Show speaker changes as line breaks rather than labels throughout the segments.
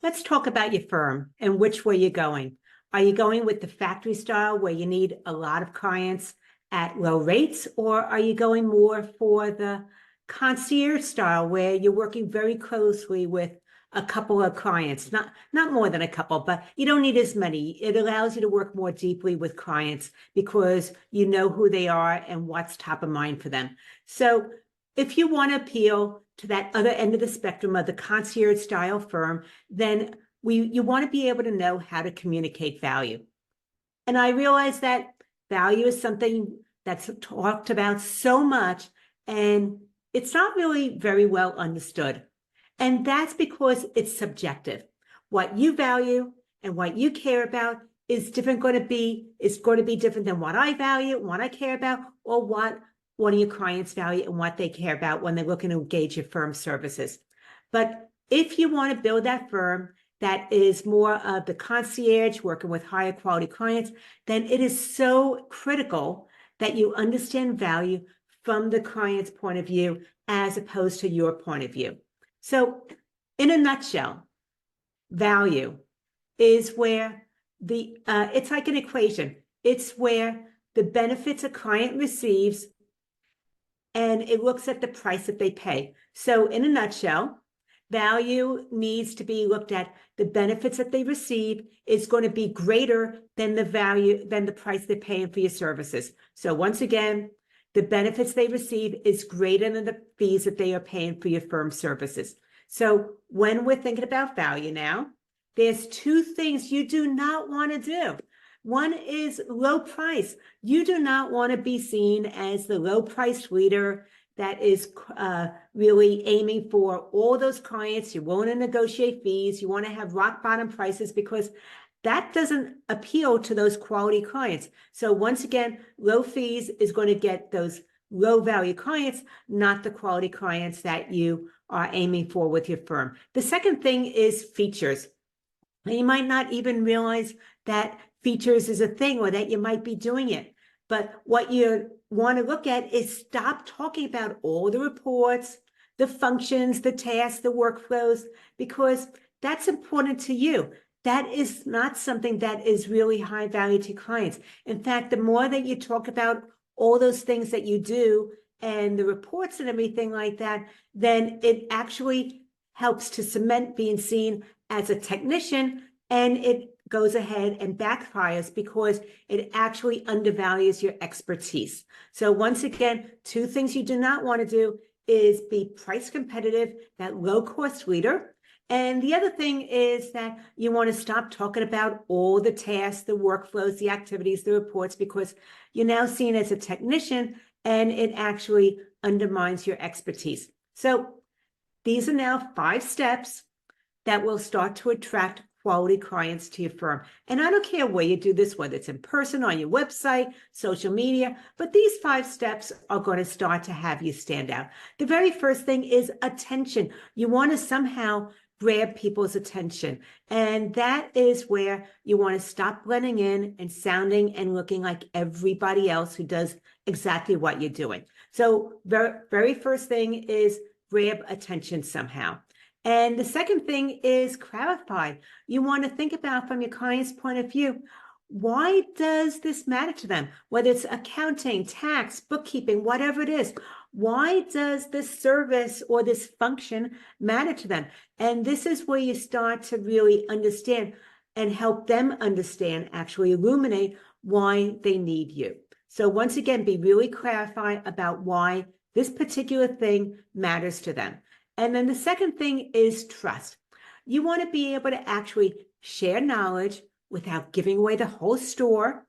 Let's talk about your firm and which way you're going. Are you going with the factory style where you need a lot of clients at low rates, or are you going more for the concierge style where you're working very closely with a couple of clients, not more than a couple, but you don't need as many. It allows you to work more deeply with clients because you know who they are and what's top of mind for them. So if you want to appeal to that other end of the spectrum of the concierge style firm, then you want to be able to know how to communicate value. And I realize that value is something that's talked about so much, and it's not really very well understood. And that's because it's subjective. What you value and what you care about is going to be different than what I value, what I care about, or what one of your clients value and what they care about when they're looking to engage your firm's services. But if you want to build that firm that is more of the concierge, working with higher quality clients, then it is so critical that you understand value from the client's point of view as opposed to your point of view. So in a nutshell, value is where it's like an equation. It's where the benefits a client receives and it looks at the price that they pay. So in a nutshell, value needs to be looked at. The benefits that they receive is going to be greater than the price they're paying for your services. So once again, the benefits they receive is greater than the fees that they are paying for your firm's services. So when we're thinking about value now, there's two things you do not want to do. One is low price. You do not want to be seen as the low price leader that is really aiming for all those clients. You want to negotiate fees. You want to have rock bottom prices because that doesn't appeal to those quality clients. So once again, low fees is going to get those low value clients, not the quality clients that you are aiming for with your firm. The second thing is features. And you might not even realize that features is a thing or that you might be doing it. But what you want to look at is stop talking about all the reports, the functions, the tasks, the workflows, because that's important to you. That is not something that is really high value to clients. In fact, the more that you talk about all those things that you do and the reports and everything like that, then it actually helps to cement being seen as a technician, and it goes ahead and backfires because it actually undervalues your expertise. So once again, two things you do not want to do is be price competitive, that low cost leader. And the other thing is that you want to stop talking about all the tasks, the workflows, the activities, the reports, because you're now seen as a technician and it actually undermines your expertise. So these are now 5 steps that will start to attract quality clients to your firm. And I don't care where you do this, whether it's in person, on your website, social media, but these 5 steps are going to start to have you stand out. The very first thing is attention. You want to somehow grab people's attention. And that is where you want to stop blending in and sounding and looking like everybody else who does exactly what you're doing. So very first thing is grab attention somehow. And the second thing is clarify. You want to think about from your client's point of view, why does this matter to them? Whether it's accounting, tax, bookkeeping, whatever it is, why does this service or this function matter to them? And this is where you start to really understand and help them understand, actually illuminate why they need you. So once again, be really clarified about why this particular thing matters to them. And then the second thing is trust. You want to be able to actually share knowledge without giving away the whole store,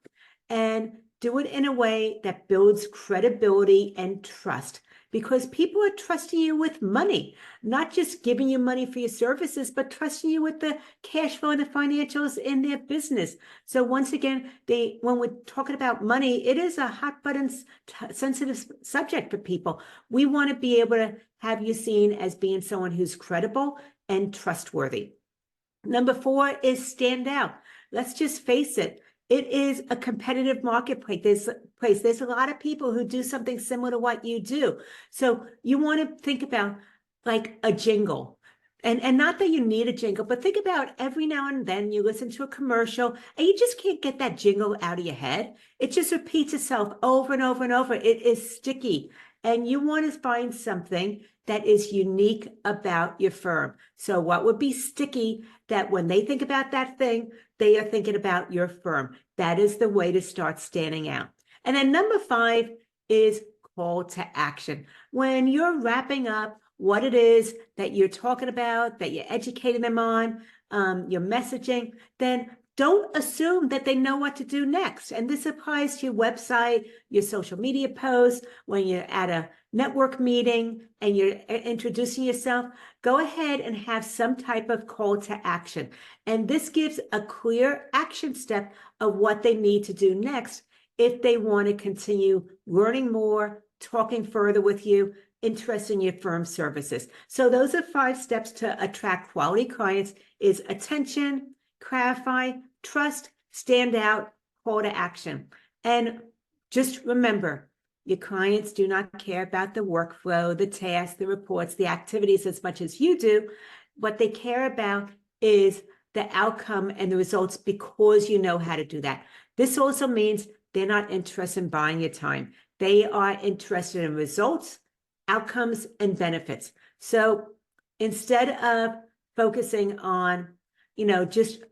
and do it in a way that builds credibility and trust, because people are trusting you with money, not just giving you money for your services, but trusting you with the cash flow and the financials in their business. So once again, when we're talking about money, it is a hot button sensitive subject for people. We want to be able to have you seen as being someone who's credible and trustworthy. Number 4 is stand out. Let's just face it. It is a competitive marketplace. There's a lot of people who do something similar to what you do. So you want to think about like a jingle. And not that you need a jingle, but think about every now and then you listen to a commercial and you just can't get that jingle out of your head. It just repeats itself over and over and over. It is sticky. And you want to find something that is unique about your firm. So what would be sticky that when they think about that thing, they are thinking about your firm? That is the way to start standing out. And then number 5 is call to action. When you're wrapping up what it is that you're talking about, that you're educating them on, your messaging, then don't assume that they know what to do next. And this applies to your website, your social media posts, when you're at a network meeting and you're introducing yourself, go ahead and have some type of call to action. And this gives a clear action step of what they need to do next if they want to continue learning more, talking further with you, interest in your firm services. So those are 5 steps to attract quality clients: is attention, clarify, trust, stand out, call to action. And just remember, your clients do not care about the workflow, the tasks, the reports, the activities as much as you do. What they care about is the outcome and the results, because you know how to do that. This also means they're not interested in buying your time. They are interested in results, outcomes, and benefits. So instead of focusing on, just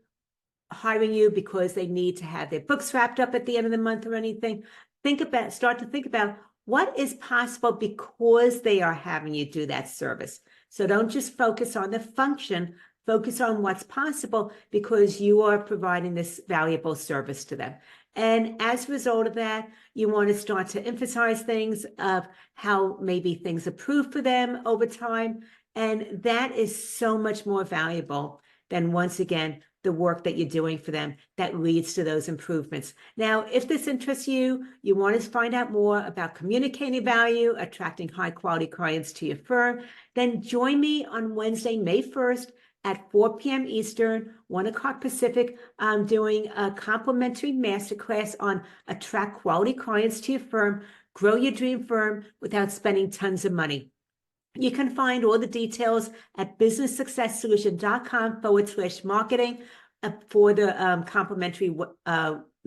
hiring you because they need to have their books wrapped up at the end of the month or anything, start to think about what is possible because they are having you do that service. So don't just focus on the function, focus on what's possible because you are providing this valuable service to them. And as a result of that, you want to start to emphasize things of how maybe things improve for them over time. And that is so much more valuable than, once again, the work that you're doing for them that leads to those improvements. Now, if this interests you, you want to find out more about communicating value, attracting high quality clients to your firm, then join me on Wednesday, May 1st at 4 p.m. Eastern, 1 o'clock Pacific. I'm doing a complimentary masterclass on attract quality clients to your firm, grow your dream firm without spending tons of money. You can find all the details at businesssuccesssolution.com/marketing for the complimentary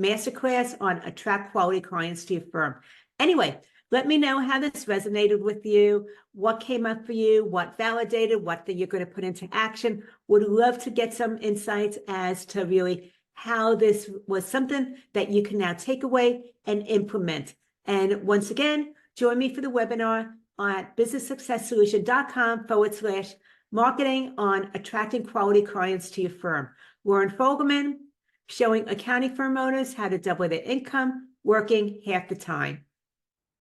masterclass on attract quality clients to your firm. Anyway, let me know how this resonated with you, what came up for you, what validated, what that you're going to put into action. Would love to get some insights as to really how this was something that you can now take away and implement. And once again, join me for the webinar at businesssuccesssolution.com/marketing on attracting quality clients to your firm. Warren Fogelman, showing accounting firm owners how to double their income, working half the time.